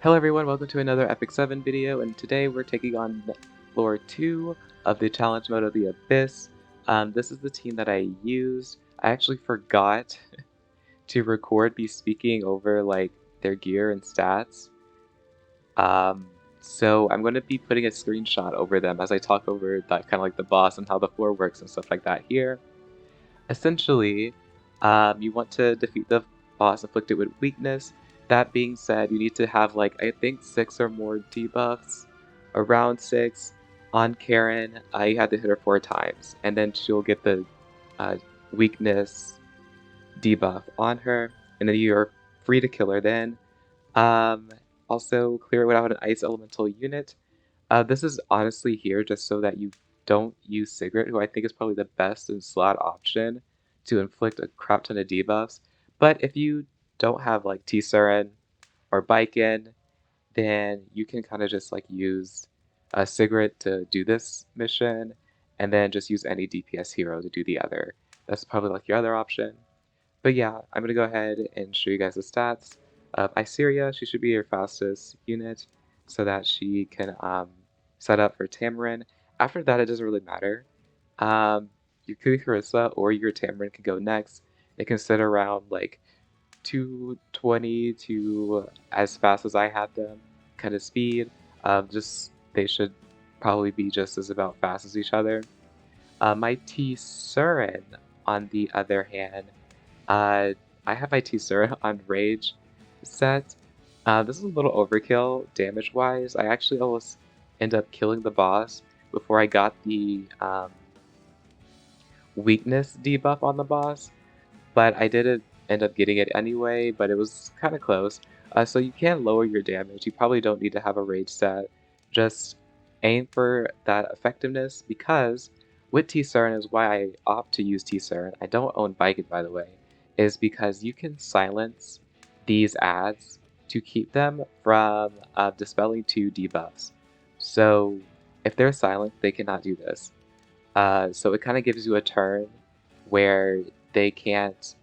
Hello everyone, welcome to another Epic 7 video, and today we're taking on floor 2 of the challenge mode of the Abyss. This is the team that I used. I actually forgot to record me speaking over like their gear and stats. So I'm going to be putting a screenshot over them as I talk over that kind of like the boss and how the floor works and stuff like that here. Essentially, you want to defeat the boss afflicted with weakness. That being said, you need to have like, I think 6 or more debuffs, around 6. On Karen, you have to hit her 4 times, and then she'll get the weakness debuff on her, and then you're free to kill her then. Also, clear it without an ice elemental unit. This is honestly here just so that you don't use Sigrid, who I think is probably the best and slot option to inflict a crap ton of debuffs. But if you don't have like Tsurin or Baiken, then you can kind of just like use Sigrid to do this mission, and then just use any DPS hero to do the other. That's probably like your other option. But yeah, I'm gonna go ahead and show you guys the stats of Iseria. She should be your fastest unit so that she can set up for Tamarin. After that, it doesn't really matter. Your KClarissa or your Tamarin can go next. It can sit around like 220 to as fast as I had them kind of speed. They should probably be just as about fast as each other. My Tsurin, on the other hand, I have my Tsurin on Rage set. This is a little overkill damage-wise. I actually almost end up killing the boss before I got the weakness debuff on the boss, but I didn't end up getting it anyway, but it was kind of close. So you can lower your damage. You probably don't need to have a rage set. Just aim for that effectiveness, because with Tsurin is why I opt to use Tsurin. I don't own Baiken, by the way, is because you can silence these ads to keep them from dispelling 2 debuffs. So if they're silent, they cannot do this. So it kind of gives you a turn where they can't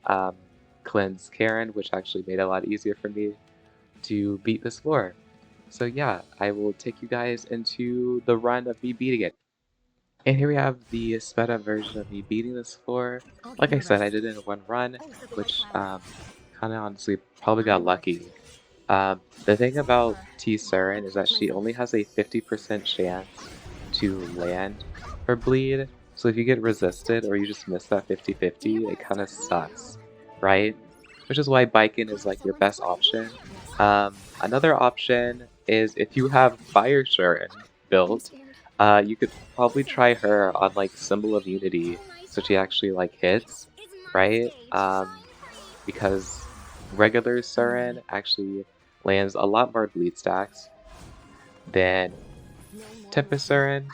cleanse Karen, which actually made it a lot easier for me to beat this floor. So yeah, I will take you guys into the run of me beating it. And here we have the sped up version of me beating this floor. Like I said, I did it in one run, which kind of honestly probably got lucky. The thing about Tsurin is that she only has a 50% chance to land her bleed, so if you get resisted or you just miss that 50-50, it kind of sucks, right? Which is why Baiken is like your best option. Another option is if you have Fire Tsurin built, you could probably try her on like Symbol of Unity, so she actually like hits, right? Because regular Tsurin actually lands a lot more bleed stacks than Tempest Tsurin.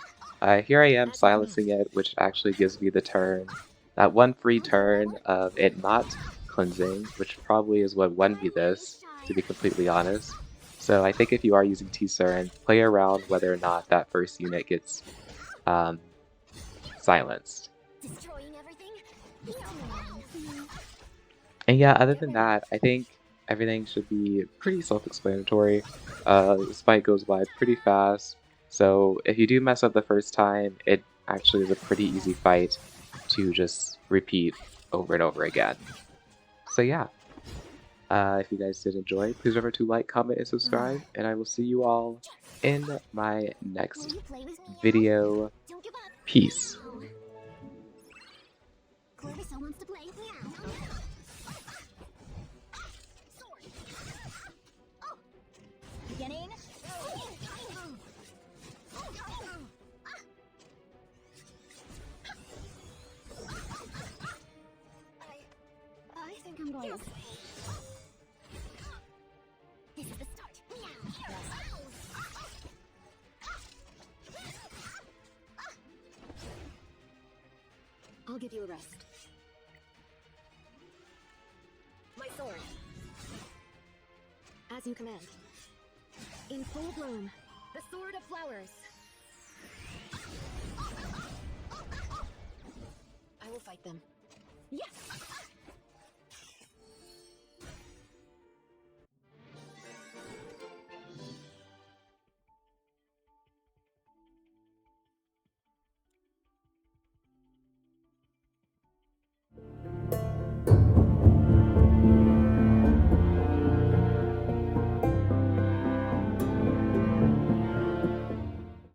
Here I am silencing it, which actually gives me the turn, that one free turn of it not cleansing, which probably is what won me this, to be completely honest. So I think if you are using Tsurin, play around whether or not that first unit gets silenced. And yeah, other than that, I think everything should be pretty self-explanatory. This fight goes by pretty fast, so if you do mess up the first time, it actually is a pretty easy fight to just repeat over and over again. So yeah, if you guys did enjoy, please remember to like, comment, and subscribe, and I will see you all in my next video. Peace. Beginning. I think I'm going to sleep. This is the start. I'll give you a rest. My sword. As you command. In full bloom, the Sword of Flowers. I will fight them. Yes!